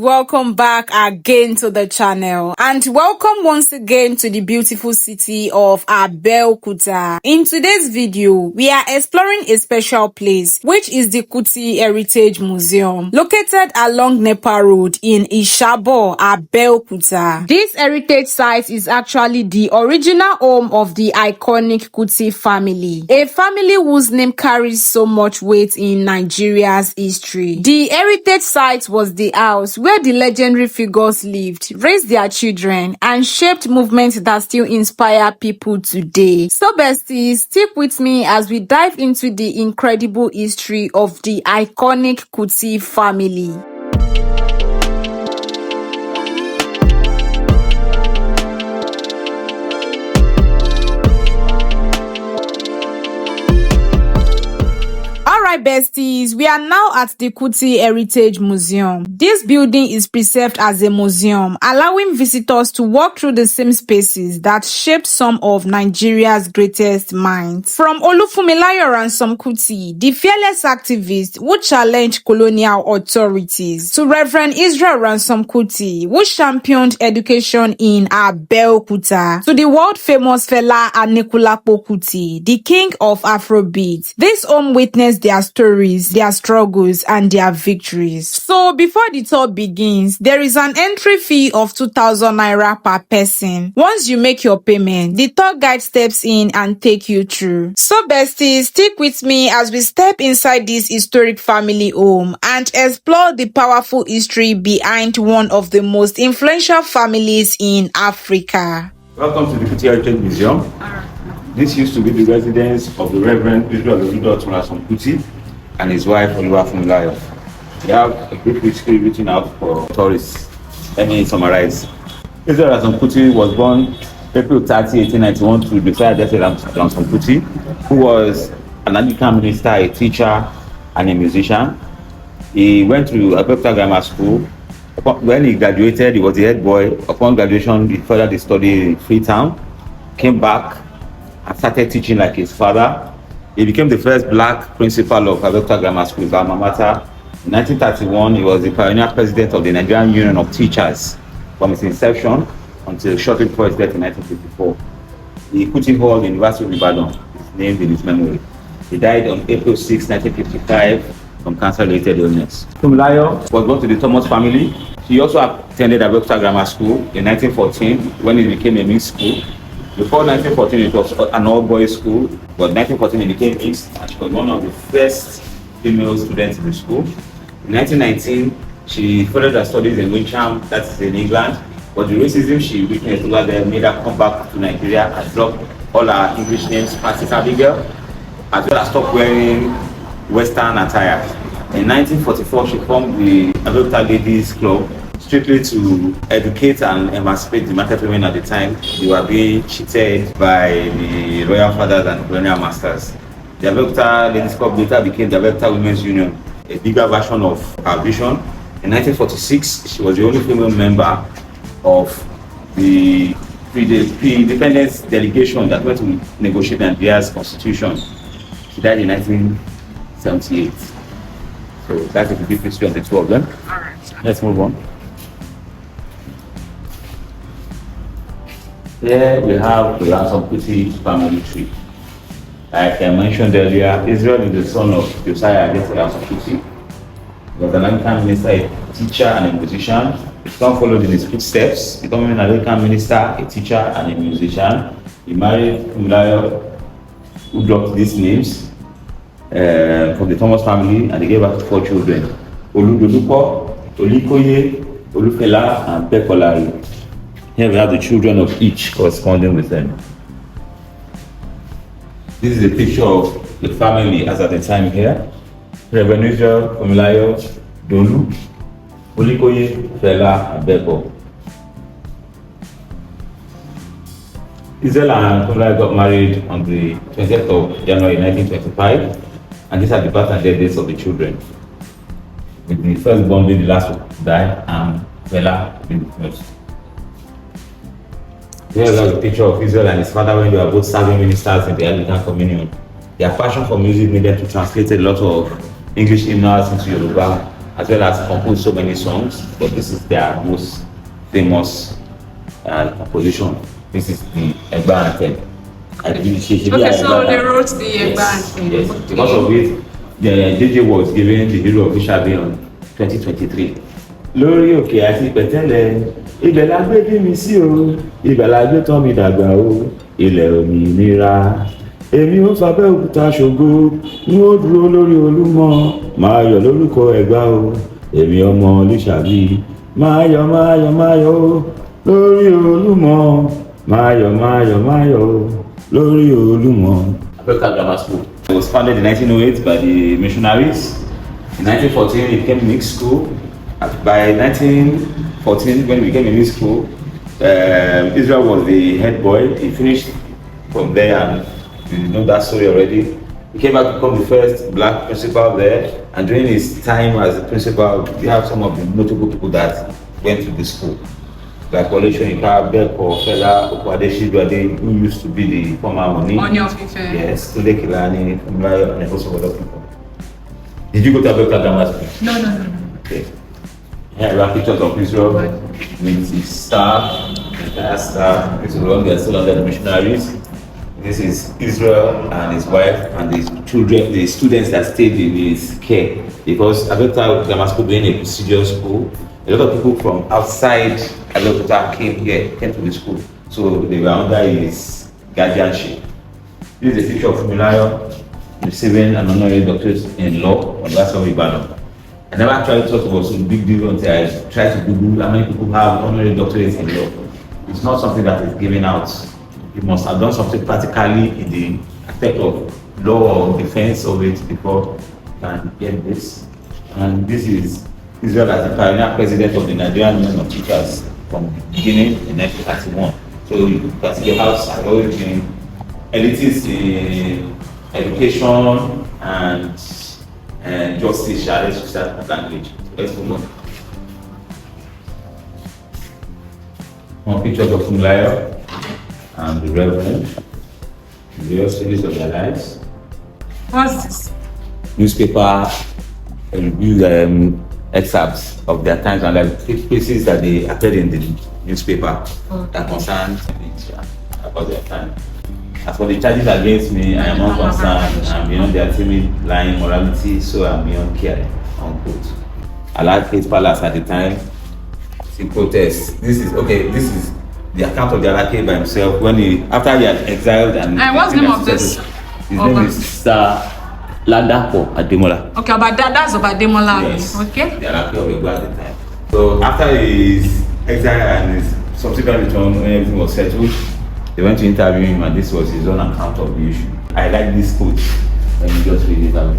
welcome back again to the channel, and welcome once again to the beautiful city of Abeokuta. In today's video, we are exploring a special place, which is the Kuti Heritage Museum, located along NEPA Road in Isabo, Abeokuta. This heritage site is actually the original home of the iconic Kuti family, a family whose name carries so much weight in Nigeria's history. The heritage site was the house where the legendary figures lived, raised their children, and shaped movements that still inspire people today. So besties, stick with me as we dive into the incredible history of the iconic Kuti family. Alright besties, we are now at the Kuti Heritage Museum. This building is preserved as a museum, allowing visitors to walk through the same spaces that shaped some of Nigeria's greatest minds. From Funmilayo Ransome-Kuti, the fearless activist who challenged colonial authorities, to Reverend Isabo Ransome-Kuti, who championed education in Abeokuta, to the world-famous Fela Anikulapo-Kuti, the king of Afrobeat. This home witnessed their stories, their struggles, and their victories. So before the tour begins, there is an entry fee of 2,000 naira per person. Once you make your payment, the tour guide steps in and take you through. So besties, stick with me as we step inside this historic family home and explore the powerful history behind one of the most influential families in Africa. Welcome to the Kuti Heritage Museum. This used to be the residence of the Reverend Isabo Ransome-Kuti and his wife, Funmilayo. We have a brief history written out for tourists. Let me summarize. Isabo Ransome-Kuti was born April 30, 1891 to the Fela Anikulapo-Kuti Ransome-Kuti, who was an Anglican minister, a teacher, and a musician. He went to Abeokuta Grammar School. When he graduated, he was the head boy. Upon graduation, he furthered his study in Freetown, came back, and started teaching like his father. He became the first black principal of Abeokuta Grammar School, his alma mater. In 1931, he was the pioneer president of the Nigerian Union of Teachers from its inception until shortly before his death in 1954. The Kuti Hall in University of Ibadan is named in his memory. He died on April 6, 1955 from cancer-related illness. Funmilayo was born to the Thomas family. She also attended Abeokuta Grammar School in 1914 when it became a mixed school. Before 1914, it was an all-boys school, but in 1914 it became mixed, and she was one of the first female students in the school. In 1919, she furthered her studies in Wincham, that's in England, but the racism she witnessed over there made her come back to Nigeria and drop all her English names, Francis Abigail, as well as stop wearing Western attire. In 1944, she formed the Abeokuta Ladies Club, strictly to educate and emancipate the market women at the time. They were being cheated by the royal fathers and colonial masters. The Abeokuta Ladies Club later became the Abeokuta Women's Union, a bigger version of her vision. In 1946, she was the only female member of the pre-independence delegation that went to negotiate Nigeria's constitution. She died in 1978. So that's a brief history of the two of them. Let's move on. Here we have the Ransome-Kuti family tree. Like I mentioned earlier, Israel is the son of Josiah Ransome-Kuti. He was an Anglican minister, a teacher, and a musician. His son followed in his footsteps, becoming an Anglican minister, a teacher, and a musician. He married Funmilayo, who dropped these names from the Thomas family, and they gave birth to 4 children: Oludolupo, Olikoye, Olufela, and Pekolari. Here we have the children of each corresponding with them. This is a picture of the family as at the time here. Reverend Isabo, Funmilayo, Dolu, Olikoye, Fela, and Beko. Isabo and Funmilayo got married on the 20th of January 1925, and these are the birth and death dates of the children, with the firstborn being the last to die and Fela being the first. Here we have a picture of Israel and his father when they were both serving ministers in the Anglican Communion. Their passion for music made them to translate a lot of English hymnals into Yoruba as well as composed so many songs, but this is their most famous composition. This is the Egba Anthem. Okay, so they wrote the Egba Anthem. Yes, because of it, the DJ was given the Hero of Ishabi on 2023. Lórí òkè àti pẹ̀tẹ́lẹ̀, ibẹ̀ la gbé bí mi sí o, ibẹ̀ la gbé tọ́ mi dàgbà o, ilẹ̀ òmìnira. Èmi ó fa Abeokuta ṣògo, n ó dúró lórí Olúmọ, máa yọ̀ lórúkọ Ẹ̀gbá o, èmi ọmọ Lísàbí, máa yọ̀ o, lórí Olúmọ, máa yọ̀ o, lórí Olúmọ. Abeokuta Grammar School. It was founded in 1908 by the missionaries. In 1914, it became a mixed school. By 1914, when we became a mixed school, Israel was the head boy. He finished from there, and you know that story already. He came back to become the first black principal there, and during his time as a principal, we have some of the notable people that went to the school. Like Wole Soyinka, Beko, Fela Anikulapo-Kuti, who used to be the former Oni of Ife. Yes, Tunde Kilani, Funmilayo, and also other people. Did you go to Abeokuta Grammar School? No. Okay. Here we have pictures of Israel with his staff, the entire staff. This is when they are still under the missionaries. This is Israel and his wife and his children, the students that stayed in his care. Because Abeokuta Grammar School being a prestigious school, a lot of people from outside Abeokuta came to the school. So they were under his guardianship. This is a picture of Funmilayo receiving an honorary doctorate in law on University of Ibadan. I never actually thought it was a big deal until I tried to Google how many people have honorary doctorates in law. It's not something that is given out. You must have done something practically in the aspect of law or defense of it before you can get this. And this is Israel as the pioneer president of the Nigerian Union of Teachers from the beginning in 1931. So you can see the house has always been elitist in education and justice. Let's use that language. Let's move on. One picture of Funmilayo and the Reverend, various stages of their lives. What's this? Newspaper review excerpts of their times and like places that they appeared in the newspaper that concerned about their time. As for the charges against me, I am unconcerned. I'm beyond their timid, lying morality, so I'm beyond care. Unquote. Allied Faith Palace at the time, in protest. This is the account of the Alake by himself when after he had exiled and. What's the name of this? His name is Sir Ladapo Ademola. Okay, but that's about Ademola. Yes. Okay. The Alake of Egba at the time. So after his exile and his subsequent return, when everything was settled, they went to interview him, and this was his own account of the issue. I like this quote. Let me just read it out.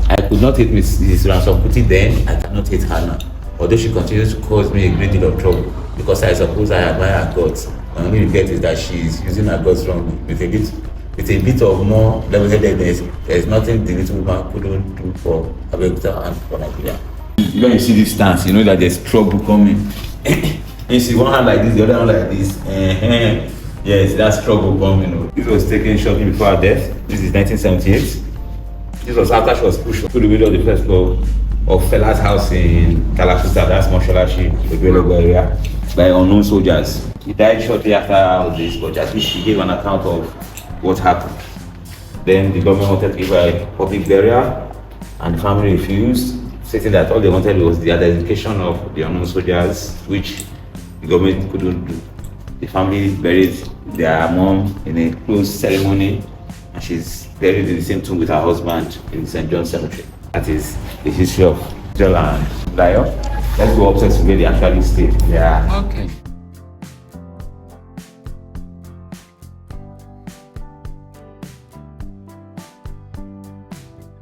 I could not hate Mrs. Ransome-Kuti then, I cannot hate her now. Although she continues to cause me a great deal of trouble, because I suppose I admire her guts. My only regret is that she is using her guts wrongly. With a bit of more level-headedness, there is nothing the little woman couldn't do for Abeokuta and for Nigeria. When you see this stance, you know that there's trouble coming. You see one hand like this, the other hand like this. Yes, that's trouble coming. This was taken shortly before her death. This is 1978. This was after she was pushed to the window of the first floor of Fela's house in Kalakuta, that's Mosholashi, the Grelogo area, by unknown soldiers. He died shortly after all this, but at least he gave an account of what happened. Then the government wanted to give her a public burial, and the family refused, stating that all they wanted was the identification of the unknown soldiers, which the government couldn't do. The family buried their mom in a closed ceremony, and she's buried in the same tomb with her husband in St. John's Cemetery. That is the history of Israel and Funmilayo. Let's go upstairs to where they actually stay. Yeah. Okay.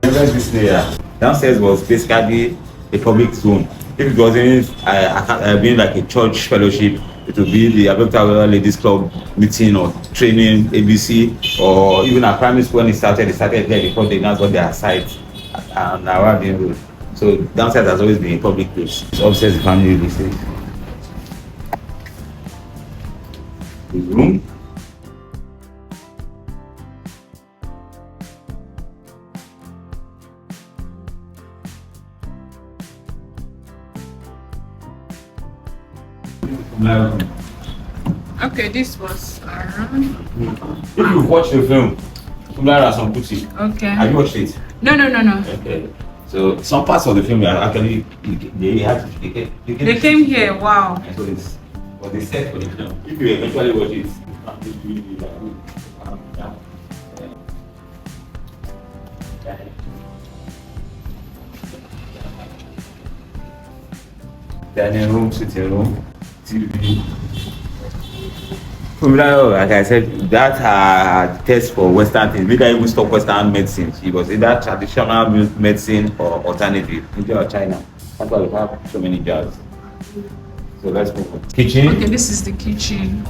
Where's this area? Downstairs was basically a public zone. If it wasn't being like a church fellowship, it would be the Abeokuta Ladies Club meeting or training, ABC, or even at primary school when it started there before they now got their site and around the road. So downstairs has always been a public place. So upstairs the family will stay. The room. Okay, this was around. If you watch the film, Funmilayo Ransome-Kuti, Okay. have you watched it? No. Okay. So some parts of the film are actually they They came here. Wow. And so it's what they said for the film. If you eventually watch it, dining room, sitting room, TV. Funmilayo, like I said, that her test for Western things. Maybe I even stop Western medicine. She was either traditional medicine or alternative, India or China. That's why we have so many jars. So let's move on. Kitchen. Okay, this is the kitchen.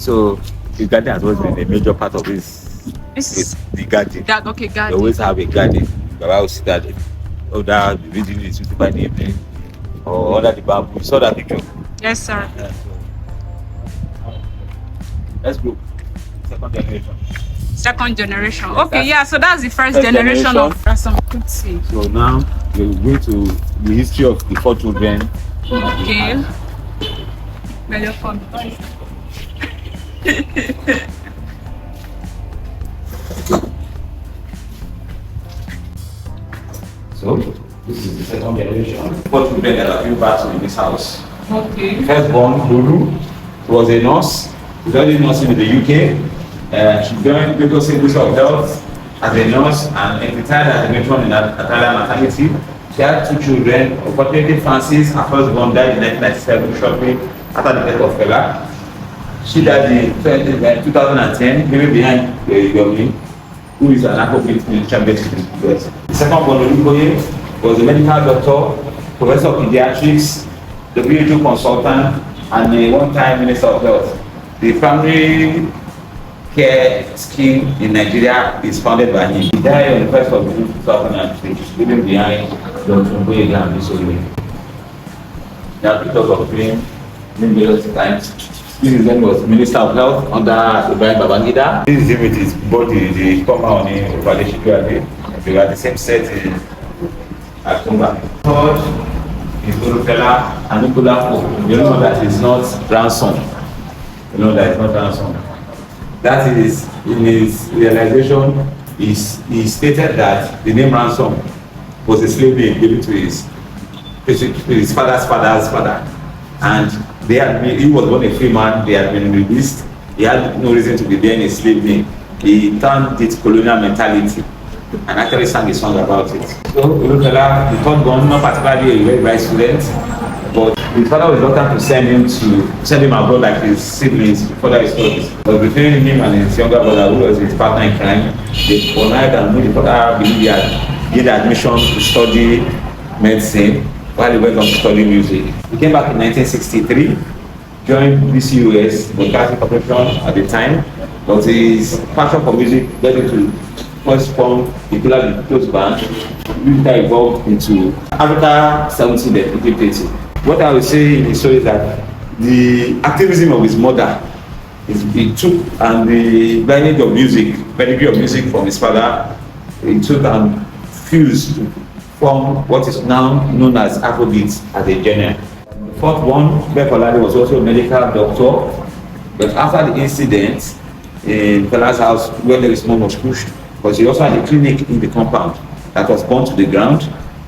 So the garden has always been a major part of this. This The garden. okay, They garden. always have a garden. Baba will sit at the reading is by the evening or under the bamboo. You saw that picture? Yes, sir. Yeah, so let's go. Second generation. Second generation. Yes, Okay, yeah. So that's the first first generation generation. of Ransome-Kuti. So now we're going to the history of the four children. Okay. Welcome. So this is the second generation. Four children that are being back in this house. Okay. Firstborn, Lulu, was a nurse. She studied nursing in the UK. She joined Lagos State Ministry of Health as a nurse and retired as a matron in Atala maternity. She had two children. Unfortunately, Francis, her firstborn, died in 1997 shortly after the death of Fela. She died in 2010, leaving behind Yomi, who is an Afrobeat musician based in the US. The second born, Olukoye, was a medical doctor, professor of pediatrics, the WHO consultant, and a one-time minister of health. The family care scheme in Nigeria is founded by him. He died on the 1st of June 2003, leaving behind Dr. Ngoye and Isabo. There are pictures of him in various times. This is when he was Minister of Health under Ibrahim Babangida. This is him with his body, the former on the they were the same set in Akumba. Third is Fela Anikulapo-Kuti. You know that it's not ransom. You know that it's not ransom. That is, in his realization, he stated that the name ransom was a slave name given to his father's father's father. And he was born a free man, they had been released. He had no reason to be bearing a slave name. He turned it colonial mentality and actually sang a song about it. So, Olufela, the third born, not particularly a very bright student, but his father was reluctant to send him abroad like his siblings further his studies. But between him and his younger brother, who was his partner in crime, they connived and made the father believe he had gained admission to study medicine while he went on to study music. He came back in 1963, joined BCUS, Broadcasting Corporation at the time, but his passion for music led him to first form the Kula Close Band, which evolved into Africa 70 and 80. What I would say in his story is that the activism of his mother he took, and the lineage of music, pedigree of music from his father, he took and fused to form what is now known as Afrobeat as a genre. The fourth one, Bekolade, was also a medical doctor, but after the incident in Fela's house, where there is more was pushed, because he also had a clinic in the compound that was burned to the ground.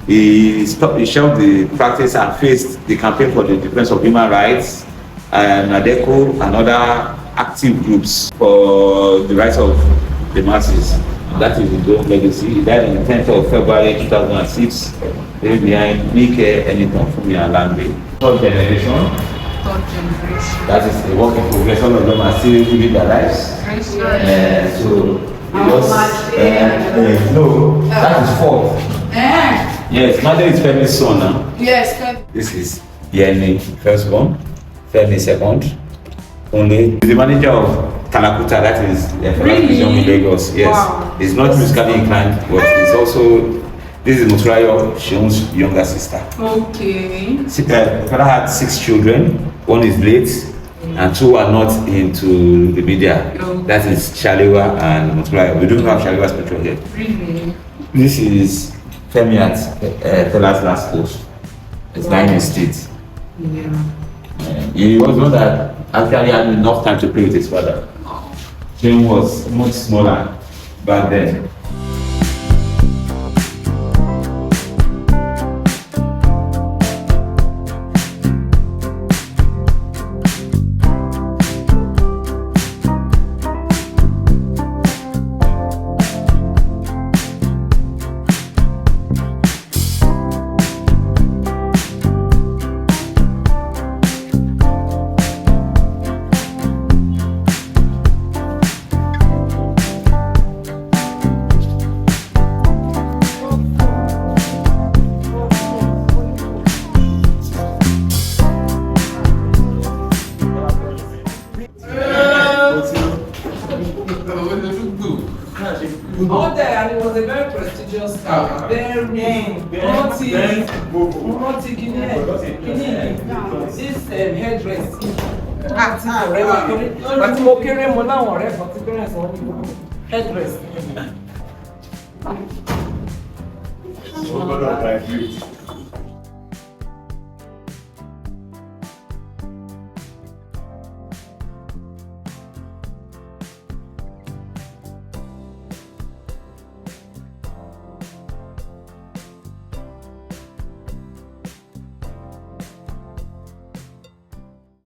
He shelved the practice and faced the campaign for the defense of human rights, NADECO, and other active groups for the rights of the masses. That is his own legacy. He died on the 10th of February 2006. Living behind Nike Eniton Funmilayo Ransome-Kuti. Third generation. Third generation. That is a work in progress. All of them are still living their lives. So no, that is fourth. Yes, mother is Femi's son now. Yes, This is Yeni, firstborn, Femi second. Only the manager of Kalakuta, that is Fela Museum in Lagos. Yes, wow. He's not musically inclined, but he's also. This is Funmilayo Ransome-Kuti's younger sister. Okay. Fela had 6 children. One is late, and 2 are not into the media. Okay. That is Shalewa and Funmilayo. We don't have Shalewa's picture here. Really? This is Femi at Fela's last post. It's Ogun State. Yeah. He was one that actually had enough time to play with his father. Jim was much smaller back then. All there, and it was a very prestigious town. Very this headdress. Headdress.